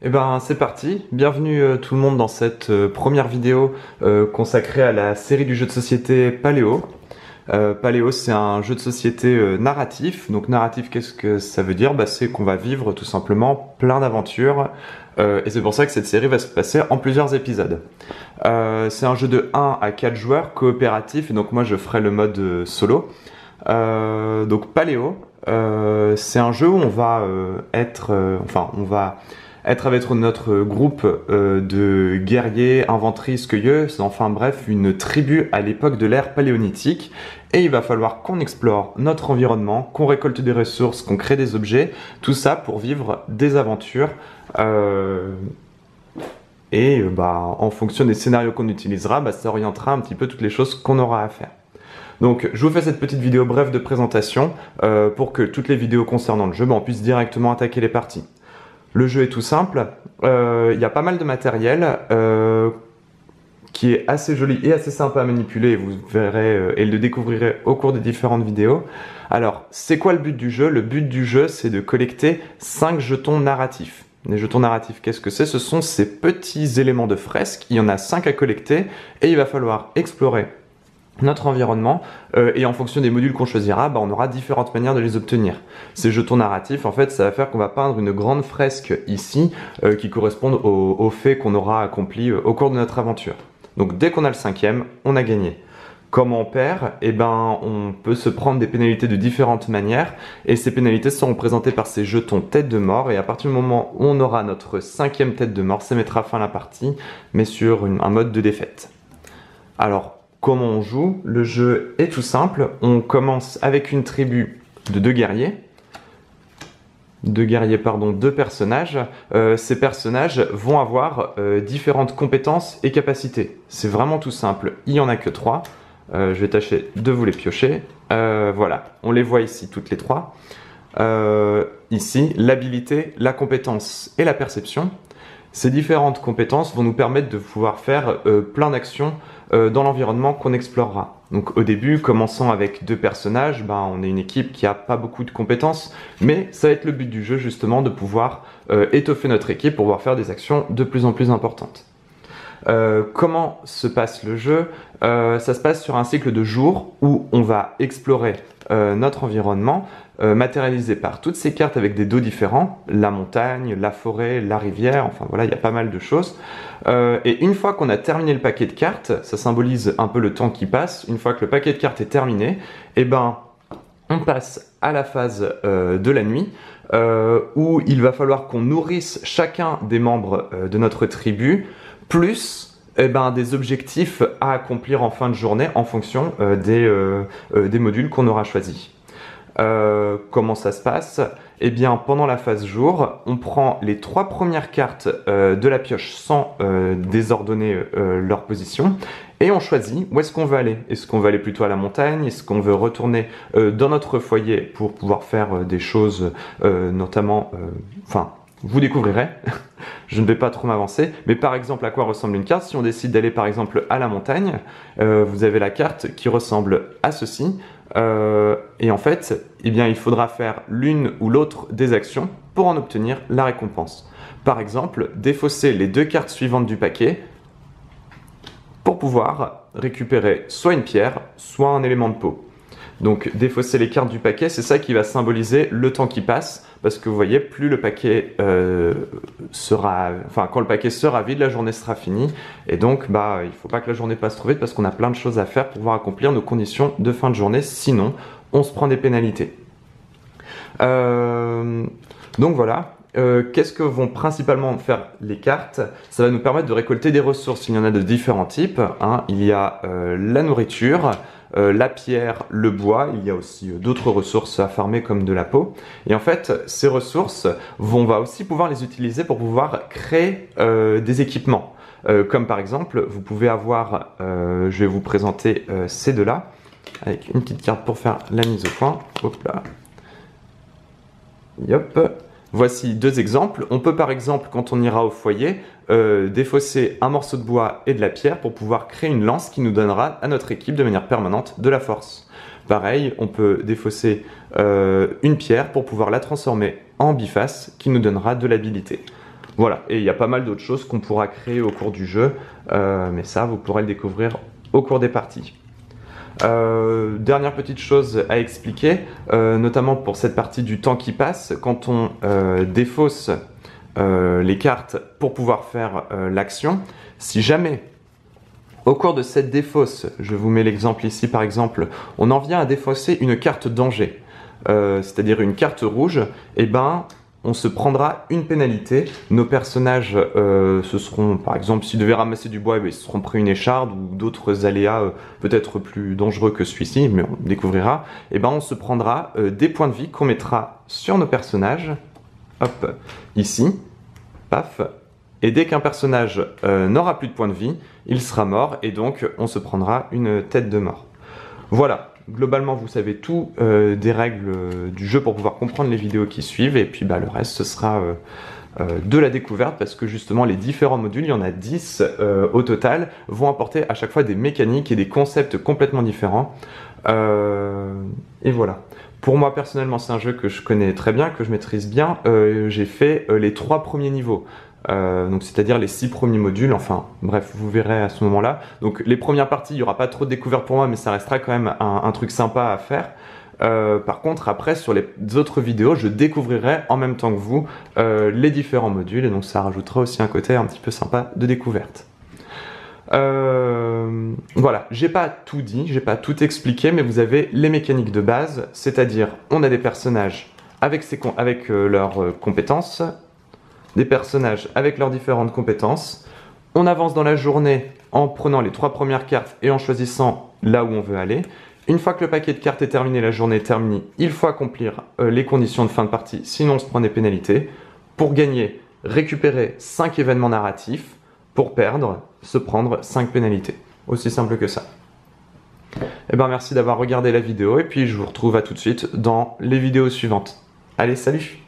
Eh ben c'est parti, bienvenue tout le monde dans cette première vidéo consacrée à la série du jeu de société Paléo. Paléo, c'est un jeu de société narratif. Donc narratif, qu'est-ce que ça veut dire? C'est qu'on va vivre tout simplement plein d'aventures et c'est pour ça que cette série va se passer en plusieurs épisodes. C'est un jeu de 1 à 4 joueurs coopératif et donc moi je ferai le mode solo. Donc Paléo, c'est un jeu où on va on va être avec notre groupe de guerriers, inventrices, cueilleuses, enfin bref, une tribu à l'époque de l'ère paléolithique. Et il va falloir qu'on explore notre environnement, qu'on récolte des ressources, qu'on crée des objets, tout ça pour vivre des aventures. En fonction des scénarios qu'on utilisera, ça orientera un petit peu toutes les choses qu'on aura à faire. Donc je vous fais cette petite vidéo brève de présentation pour que toutes les vidéos concernant le jeu, on puisse directement attaquer les parties. Le jeu est tout simple, il y a pas mal de matériel qui est assez joli et assez sympa à manipuler et vous verrez et le découvrirez au cours des différentes vidéos. Alors, c'est quoi le but du jeu? Le but du jeu, c'est de collecter 5 jetons narratifs. Les jetons narratifs, qu'est-ce que c'est? Ce sont ces petits éléments de fresque, il y en a 5 à collecter et il va falloir explorer notre environnement et en fonction des modules qu'on choisira, on aura différentes manières de les obtenir. Ces jetons narratifs, en fait, ça va faire qu'on va peindre une grande fresque ici qui correspondent aux faits qu'on aura accomplis au cours de notre aventure. Donc dès qu'on a le 5e, on a gagné. Comment on perd? On peut se prendre des pénalités de différentes manières et ces pénalités seront présentées par ces jetons tête de mort et à partir du moment où on aura notre 5e tête de mort, ça mettra fin à la partie, mais sur un mode de défaite. Alors, comment on joue? Le jeu est tout simple. On commence avec une tribu de deux personnages. Ces personnages vont avoir différentes compétences et capacités. C'est vraiment tout simple. Il n'y en a que 3. Je vais tâcher de vous les piocher. Voilà, on les voit ici toutes les 3. Ici, l'habilité, la compétence et la perception. Ces différentes compétences vont nous permettre de pouvoir faire plein d'actions dans l'environnement qu'on explorera. Donc au début, commençant avec 2 personnages, on est une équipe qui n'a pas beaucoup de compétences, mais ça va être le but du jeu justement de pouvoir étoffer notre équipe pour pouvoir faire des actions de plus en plus importantes. Comment se passe le jeu? Ça se passe sur un cycle de jours où on va explorer notre environnement, matérialisé par toutes ces cartes avec des dos différents, la montagne, la forêt, la rivière, enfin voilà, il y a pas mal de choses. Et une fois qu'on a terminé le paquet de cartes, ça symbolise un peu le temps qui passe, une fois que le paquet de cartes est terminé, on passe à la phase de la nuit, où il va falloir qu'on nourrisse chacun des membres de notre tribu, plus des objectifs à accomplir en fin de journée en fonction des modules qu'on aura choisis. Comment ça se passe? Pendant la phase jour, on prend les 3 premières cartes de la pioche sans désordonner leur position et on choisit où est-ce qu'on veut aller. Est-ce qu'on veut aller plutôt à la montagne? Est-ce qu'on veut retourner dans notre foyer pour pouvoir faire des choses notamment... vous découvrirez, je ne vais pas trop m'avancer, mais par exemple à quoi ressemble une carte? Si on décide d'aller par exemple à la montagne, vous avez la carte qui ressemble à ceci, et en fait, il faudra faire l'une ou l'autre des actions pour en obtenir la récompense. Par exemple, défausser les 2 cartes suivantes du paquet pour pouvoir récupérer soit une pierre, soit un élément de peau. Donc défausser les cartes du paquet, c'est ça qui va symboliser le temps qui passe, parce que vous voyez, plus le paquet quand le paquet sera vide, la journée sera finie, et donc il ne faut pas que la journée passe trop vite, parce qu'on a plein de choses à faire pour pouvoir accomplir nos conditions de fin de journée, sinon on se prend des pénalités. Donc voilà. Qu'est-ce que vont principalement faire les cartes? Ça va nous permettre de récolter des ressources. Il y en a de différents types. Il y a la nourriture, la pierre, le bois. Il y a aussi d'autres ressources à farmer comme de la peau. Et en fait, ces ressources, on va aussi pouvoir les utiliser pour pouvoir créer des équipements. Comme par exemple, vous pouvez avoir, je vais vous présenter ces deux-là, avec une petite carte pour faire la mise au point. Hop là. Yop. Voici 2 exemples. On peut par exemple, quand on ira au foyer, défausser un morceau de bois et de la pierre pour pouvoir créer une lance qui nous donnera à notre équipe de manière permanente de la force. Pareil, on peut défausser une pierre pour pouvoir la transformer en biface qui nous donnera de l'habilité. Voilà, et il y a pas mal d'autres choses qu'on pourra créer au cours du jeu, mais ça, vous pourrez le découvrir au cours des parties. Dernière petite chose à expliquer, notamment pour cette partie du temps qui passe, quand on défausse les cartes pour pouvoir faire l'action, si jamais au cours de cette défausse, je vous mets l'exemple ici par exemple, on en vient à défausser une carte danger, c'est-à-dire une carte rouge, et ben on se prendra une pénalité. Nos personnages, ce seront, par exemple, s'ils devaient ramasser du bois, ils se seront pris une écharde ou d'autres aléas peut-être plus dangereux que celui-ci, mais on découvrira. Et ben on se prendra des points de vie qu'on mettra sur nos personnages, hop, ici, paf. Et dès qu'un personnage n'aura plus de points de vie, il sera mort et donc on se prendra une tête de mort. Voilà. Globalement, vous savez tout des règles du jeu pour pouvoir comprendre les vidéos qui suivent. Et puis le reste, ce sera de la découverte parce que justement, les différents modules, il y en a 10 au total, vont apporter à chaque fois des mécaniques et des concepts complètement différents. Et voilà. Pour moi, personnellement, c'est un jeu que je connais très bien, que je maîtrise bien. J'ai fait les 3 premiers niveaux. Donc c'est-à-dire les 6 premiers modules, enfin bref, vous verrez à ce moment-là. Donc les premières parties, il n'y aura pas trop de découvertes pour moi, mais ça restera quand même un truc sympa à faire. Par contre, après, sur les autres vidéos, je découvrirai en même temps que vous les différents modules, et donc ça rajoutera aussi un côté un petit peu sympa de découverte. Voilà, j'ai pas tout dit, j'ai pas tout expliqué, mais vous avez les mécaniques de base, c'est-à-dire on a des personnages avec leurs compétences, des personnages avec leurs différentes compétences. On avance dans la journée en prenant les 3 premières cartes et en choisissant là où on veut aller. Une fois que le paquet de cartes est terminé, la journée est terminée, il faut accomplir les conditions de fin de partie, sinon on se prend des pénalités. Pour gagner, récupérer 5 événements narratifs. Pour perdre, se prendre 5 pénalités. Aussi simple que ça. Et ben merci d'avoir regardé la vidéo et puis je vous retrouve à tout de suite dans les vidéos suivantes. Allez, salut!